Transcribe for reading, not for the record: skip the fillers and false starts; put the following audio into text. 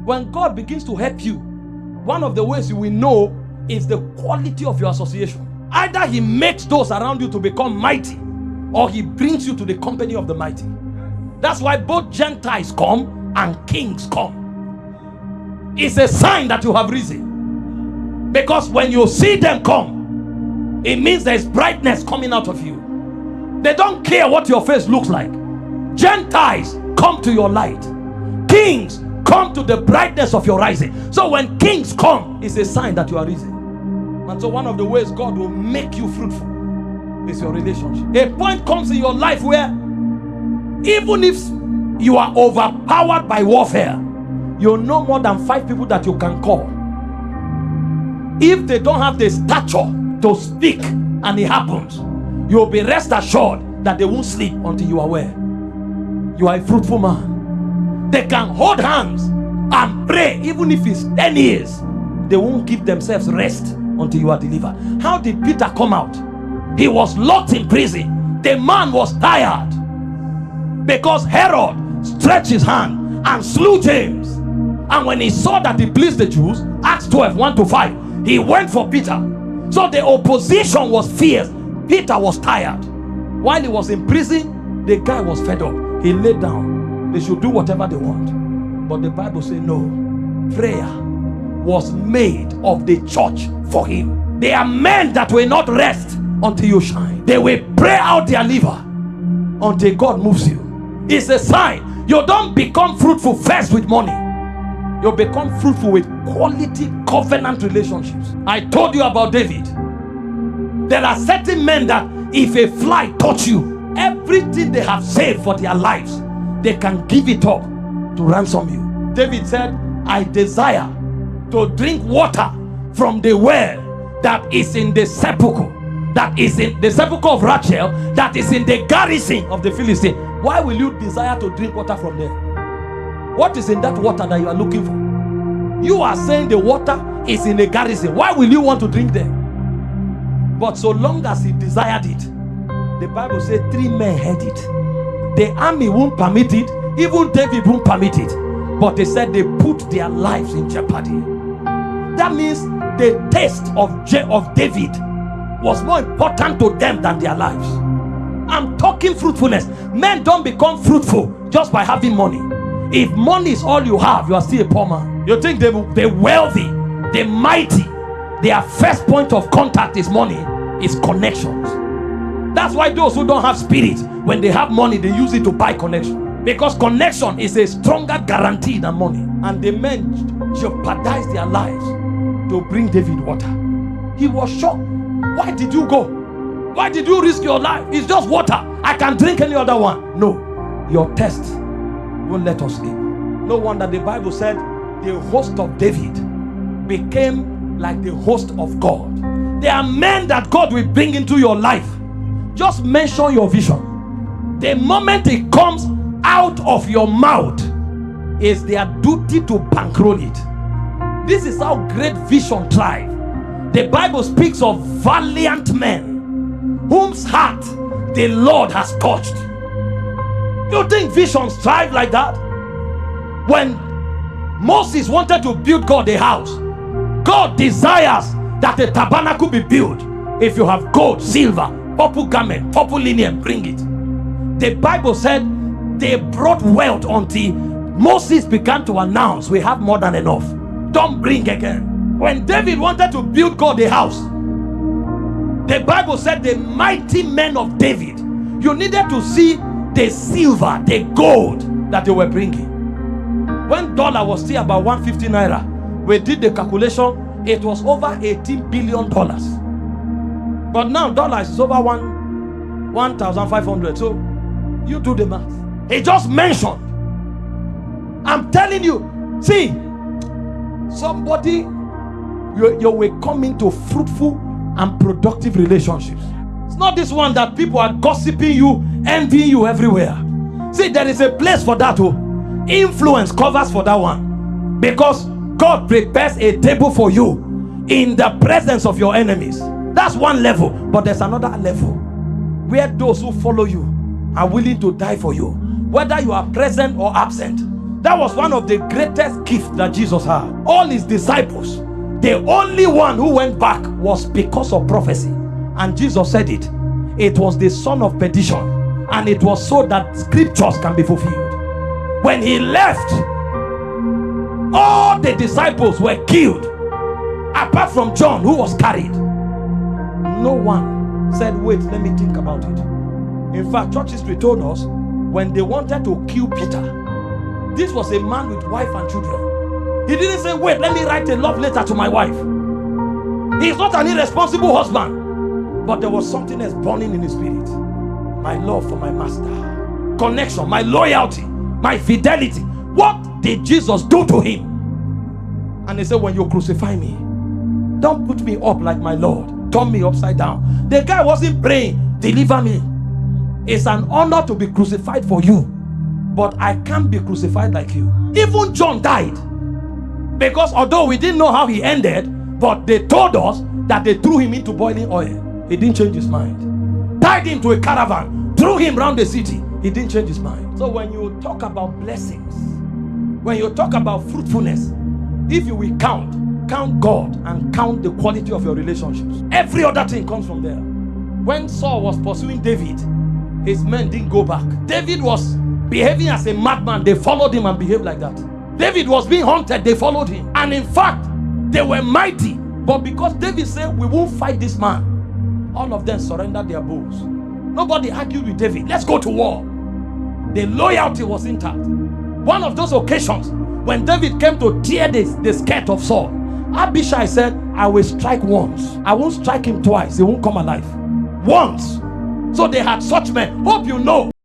When God begins to help you, one of the ways you will know is the quality of your association. Either he makes those around you to become mighty, or he brings you to the company of the mighty. That's why both Gentiles come and kings come. It's a sign that you have risen. Because when you see them come, it means there's brightness coming out of you. They don't care what your face looks like. Gentiles, come to your light. Kings, come to the brightness of your rising. So when kings come, it's a sign that you are risen. And so one of the ways God will make you fruitful is your relationship. A point comes in your life where even if you are overpowered by warfare, you know more than 5 people that you can call. If they don't have the stature to speak and it happens, you'll be rest assured that they won't sleep until you are aware. You are a fruitful man. They can hold hands and pray even if it's 10 years. They won't give themselves rest until you are delivered. How did Peter come out? He was locked in prison. The man was tired because Herod stretched his hand and slew James. And when he saw that he pleased the Jews, Acts 12, 1-5, he went for Peter. So the opposition was fierce. Peter was tired. While he was in prison, the guy was fed up. He laid down. They should do whatever they want. But the Bible says no. Prayer was made of the church for him. There are men that will not rest until you shine. They will pray out their liver until God moves you. It's a sign. You don't become fruitful first with money. You become fruitful with quality covenant relationships. I told you about David. There are certain men that if a fly touch you, everything they have saved for their lives, they can give it up to ransom you. David said, I desire to drink water from the well that is in the sepulchre, that is in the sepulchre of Rachel, that is in the garrison of the Philistine. Why will you desire to drink water from there? What is in that water that you are looking for? You are saying the water is in a garrison. Why will you want to drink there? But so long as he desired it, the Bible says 3 men had it. The army won't permit it. Even David won't permit it. But they said they put their lives in jeopardy. That means the taste of David was more important to them than their lives. I'm talking fruitfulness. Men don't become fruitful just by having money. If money is all you have, you are still a poor man. You think the wealthy, the mighty, their first point of contact is money, is connections. That's why those who don't have spirit, when they have money, they use it to buy connection. Because connection is a stronger guarantee than money. And the men jeopardized their lives to bring David water. He was shocked. Why did you go? Why did you risk your life? It's just water. I can drink any other one. No, your test won't let us sleep. No wonder the Bible said the host of David became like the host of God. There are men that God will bring into your life. Just mention your vision. The moment it comes out of your mouth, it's their duty to bankroll it. This is how great vision thrive. The Bible speaks of valiant men whose heart the Lord has touched. You think visions thrive like that? When Moses wanted to build God a house, God desires that the tabernacle be built. If you have gold, silver, purple garment, purple linen, bring it. The Bible said they brought wealth until Moses began to announce, we have more than enough. Don't bring again. When David wanted to build God a house, the Bible said the mighty men of David, you needed to see the silver, the gold that they were bringing. When dollar was still about 150 naira, we did the calculation, it was over $18 billion. But now dollar is over 1,500. So you do the math. He just mentioned. I'm telling you, see, somebody, you will come into fruitful and productive relationships. It's not this one that people are gossiping you, envying you everywhere. See, there is a place for that. Influence covers for that one, because God prepares a table for you in the presence of your enemies. That's one level. But there's another level where those who follow you are willing to die for you, whether you are present or absent. That was one of the greatest gifts that Jesus had. All his disciples, the only one who went back was because of prophecy. And Jesus said it. It was the son of perdition. And it was so that scriptures can be fulfilled. When he left, all the disciples were killed. Apart from John, who was carried. No one said, wait, let me think about it. In fact, church history told us, when they wanted to kill Peter, this was a man with wife and children. He didn't say, wait, let me write a love letter to my wife. He's not an irresponsible husband. But there was something else burning in his spirit. My love for my master. Connection, my loyalty, my fidelity. What did Jesus do to him? And he said, when you crucify me, don't put me up like my Lord. Turn me upside down. The guy wasn't praying, deliver me. It's an honor to be crucified for you. But I can't be crucified like you. Even John died. Because although we didn't know how he ended, but they told us that they threw him into boiling oil. He didn't change his mind. Tied him to a caravan, threw him around the city. He didn't change his mind. So when you talk about blessings, when you talk about fruitfulness, if you will count God and count the quality of your relationships, every other thing comes from there. When Saul was pursuing David, his men didn't go back. David was behaving as a madman. They followed him and behaved like that. David was being hunted. They followed him. And in fact, they were mighty. But because David said, we won't fight this man, all of them surrendered their bows. Nobody argued with David. Let's go to war. The loyalty was intact. One of those occasions, when David came to tear the skirt of Saul, Abishai said, I will strike once. I won't strike him twice. He won't come alive. Once. So they had such men. Hope you know